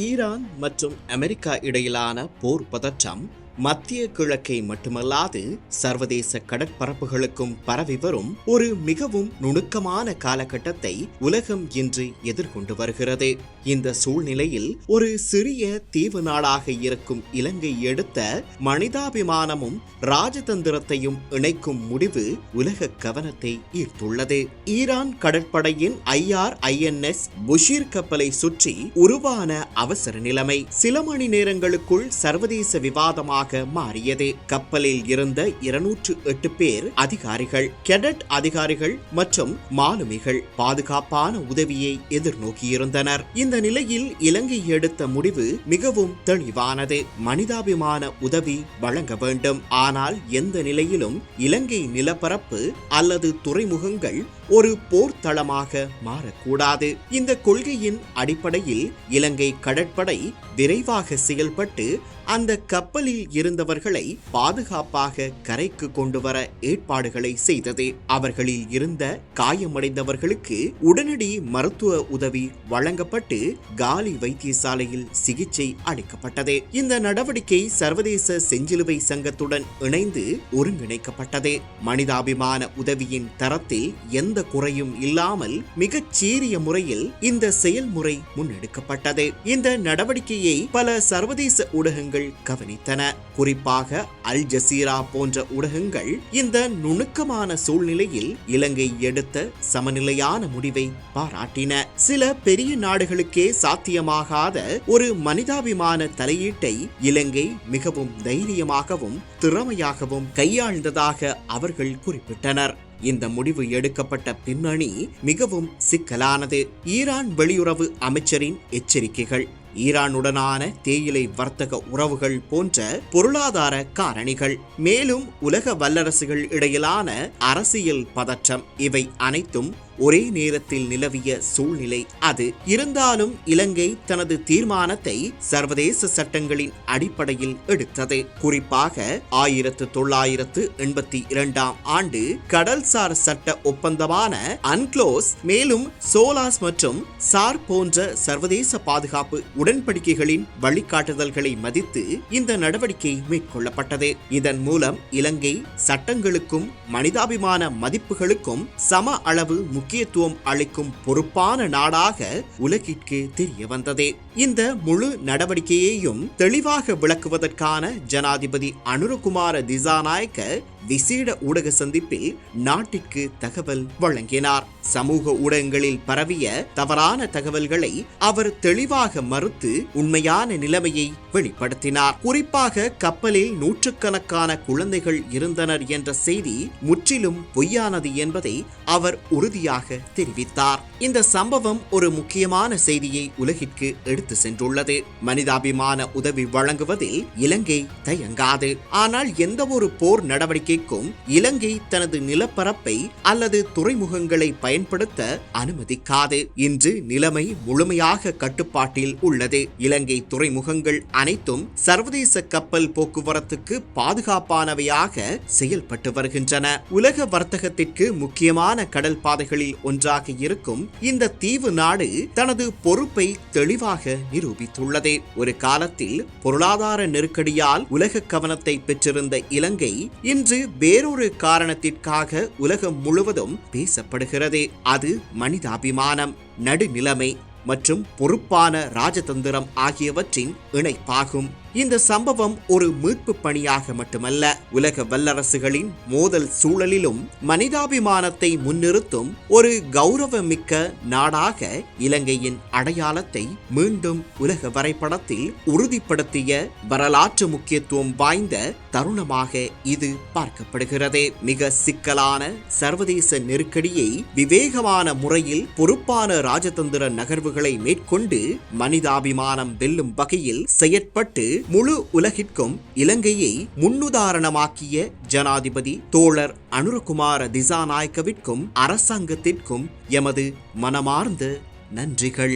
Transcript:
Iran மற்றும் America இடையிலான போர் பதற்றம் மத்திய கிழக்கை மட்டுமல்லாது சர்வதேச கடற்பரப்புகளுக்கும் பரவி வரும் ஒரு மிகவும் நுணுக்கமான காலகட்டத்தை உலகம் இன்று எதிர்கொண்டு வருகிறது. இந்த சூழ்நிலையில் ஒரு சிறிய தீவு நாடாக இருக்கும் இலங்கை எடுத்த மனிதாபிமானமும் ராஜதந்திரத்தையும் இணைக்கும் முடிவு உலக கவனத்தை ஈர்த்துள்ளது. ஈரான் கடற்படையின் INS புஷீர் கப்பலை சுற்றி உருவான அவசர நிலைமை சில மணி நேரங்களுக்குள் சர்வதேச விவாதமாக மாறியது. கப்பலில் இருந்த 208 பேர் அதிகாரிகள், கெடட் அதிகாரிகள் மற்றும் மாலுமிகள் பாதுகாப்பான உதவியை எதிர்நோக்கியிருந்தனர். இந்த நிலையில் இலங்கை எடுத்த முடிவு மிகவும் தெளிவானது. மனிதாபிமான உதவி வழங்க வேண்டும். ஆனால் எந்த நிலையிலும் இலங்கை நிலப்பரப்பு அல்லது துறைமுகங்கள் ஒரு போர் தளமாக மாறக்கூடாது. இந்த கொள்கையின் அடிப்படையில் இலங்கை கடற்படை விரைவாக செயல்பட்டு அந்த கப்பலில் இருந்தவர்களை பாதுகாப்பாக கரைக்கு கொண்டு வர ஏற்பாடுகளை செய்தது. அவர்களில் இருந்த காயமடைந்தவர்களுக்கு உடனடி மருத்துவ உதவி வழங்கப்பட்டு காலி வைத்தியசாலையில் சிகிச்சை அளிக்கப்பட்டது. இந்த நடவடிக்கை சர்வதேச செஞ்சிலுவை சங்கத்துடன் இணைந்து ஒருங்கிணைக்கப்பட்டது. மனிதாபிமான உதவியின் தரத்தில் எந்த குறையும் இல்லாமல் மிகச் சீரிய முறையில் இந்த செயல்முறை முன்னெடுக்கப்பட்டது. இந்த நடவடிக்கையை பல சர்வதேச ஊடகங்கள் கவனித்தன. குறிப்பாக அல் ஜசீரா போன்ற ஊடகங்கள் இந்த நுணுக்கமான சூழ்நிலையில் இலங்கை எடுத்த சமநிலையான முடிவை பாராட்டின. சில பெரிய நாடுகளுக்கே சாத்தியமாகாத ஒரு மனிதாபிமான தலையீட்டை இலங்கை மிகவும் தைரியமாகவும் திறமையாகவும் கையாழ்ந்ததாக அவர்கள் குறிப்பிட்டனர். இந்த முடிவு எடுக்கப்பட்ட பின்னணி மிகவும் சிக்கலானது. ஈரான் வெளியுறவு அமைச்சரின் எச்சரிக்கைகள், ஈரானுடனான தேயிலை வர்த்தக உறவுகள் போன்ற பொருளாதார காரணிகள், மேலும் உலக வல்லரசுகள் இடையிலான அரசியல் பதற்றம், இவை அனைத்தும் ஒரே நேரத்தில் நிலவிய சூழ்நிலை அது. இருந்தாலும் இலங்கை தனது தீர்மானத்தை சர்வதேச சட்டங்களின் அடிப்படையில் எடுத்தது. குறிப்பாக 1982 ஆண்டு கடல்சார் சட்ட ஒப்பந்தமான அன்க்ளோஸ், மேலும் சோலாஸ் மற்றும் சார் போன்ற சர்வதேச பாதுகாப்பு உடன்படிக்கைகளின் வழிகாட்டுதல்களை மதித்து இந்த நடவடிக்கை மேற்கொள்ளப்பட்டது. இதன் மூலம் இலங்கை சட்டங்களுக்கும் மனிதாபிமான மதிப்புகளுக்கும் சம அளவு முக்கியத்துவம் அளிக்கும் பொறுப்பான நாடாக உலகிற்கு தெரிய வந்தது. இந்த முழு நடவடிக்கையையும் தெளிவாக விளக்குவதற்கான ஜனாதிபதி அனுரகுமார திசாநாயக்க விசேட ஊடக சந்திப்பில் நாட்டிற்கு தகவல் வழங்கினார். சமூக ஊடகங்களில் பரவிய தவறான தகவல்களை அவர் தெளிவாக மறுத்து உண்மையான நிலைமையை வெளிப்படுத்தினார். குறிப்பாக கப்பலில் நூற்றுக்கணக்கான குழந்தைகள் இருந்தனர் என்ற செய்தி முற்றிலும் பொய்யானது என்பதை அவர் உறுதியாக தெரிவித்தார். இந்த சம்பவம் ஒரு முக்கியமான செய்தியை உலகிற்கு எடுத்து சென்றுள்ளது. மனிதாபிமான உதவி வழங்குவதில் இலங்கை தயங்காது. ஆனால் எந்த ஒரு போர் நடவடிக்கைக்கும் இலங்கை தனது நிலப்பரப்பை அல்லது துறைமுகங்களை பயன்படுத்த அனுமதிக்காது. இன்று நிலைமை முழுமையாக கட்டுப்பாட்டில் உள்ளது. இலங்கை துறைமுகங்கள் அனைத்தும் சர்வதேச கப்பல் போக்குவரத்துக்கு பாதுகாப்பானவையாக செயல்பட்டு வருகின்றன. உலக வர்த்தகத்திற்கு முக்கியமான கடல் பாதைகளில் ஒன்றாக இருக்கும் இந்த தீவு நாடு தனது பொறுப்பை தெளிவாக நிரூபித்துள்ளது. ஒரு காலத்தில் பொருளாதார நெருக்கடியால் உலக கவனத்தை பெற்றிருந்த இலங்கை இன்று வேறொரு காரணத்திற்காக உலகம் முழுவதும் பேசப்படுகிறது. அது மனிதாபிமானம், நடுநிலைமை மற்றும் பொறுப்பான ராஜதந்திரம் ஆகியவற்றின் இணைப்பாகும். இந்த சம்பவம் ஒரு மீட்பு பணியாக மட்டுமல்ல, உலக வல்லரசுகளின் மோதல் சூழலிலும் மனிதாபிமானத்தை முன்னிறுத்தும் ஒரு கௌரவமிக்க நாடாக இலங்கையின் அடையாளத்தை மீண்டும் உலக வரைபடத்தில் உறுதிப்படுத்திய வரலாற்று முக்கியத்துவம் வாய்ந்த தருணமாக இது பார்க்கப்படுகிறது. மிக சிக்கலான சர்வதேச நெருக்கடியை விவேகமான முறையில் பொறுப்பான ராஜதந்திர நகர்வுகளை மேற்கொண்டு மனிதாபிமானம் வெல்லும் வகையில் செயற்பட்டு முழு உலகிற்கும் இலங்கையை முன்னுதாரணமாக்கிய ஜனாதிபதி தோழர் அனுரகுமார திசாநாயக்கவிற்கும் அரசாங்கத்திற்கும் எமது மனமார்ந்த நன்றிகள்.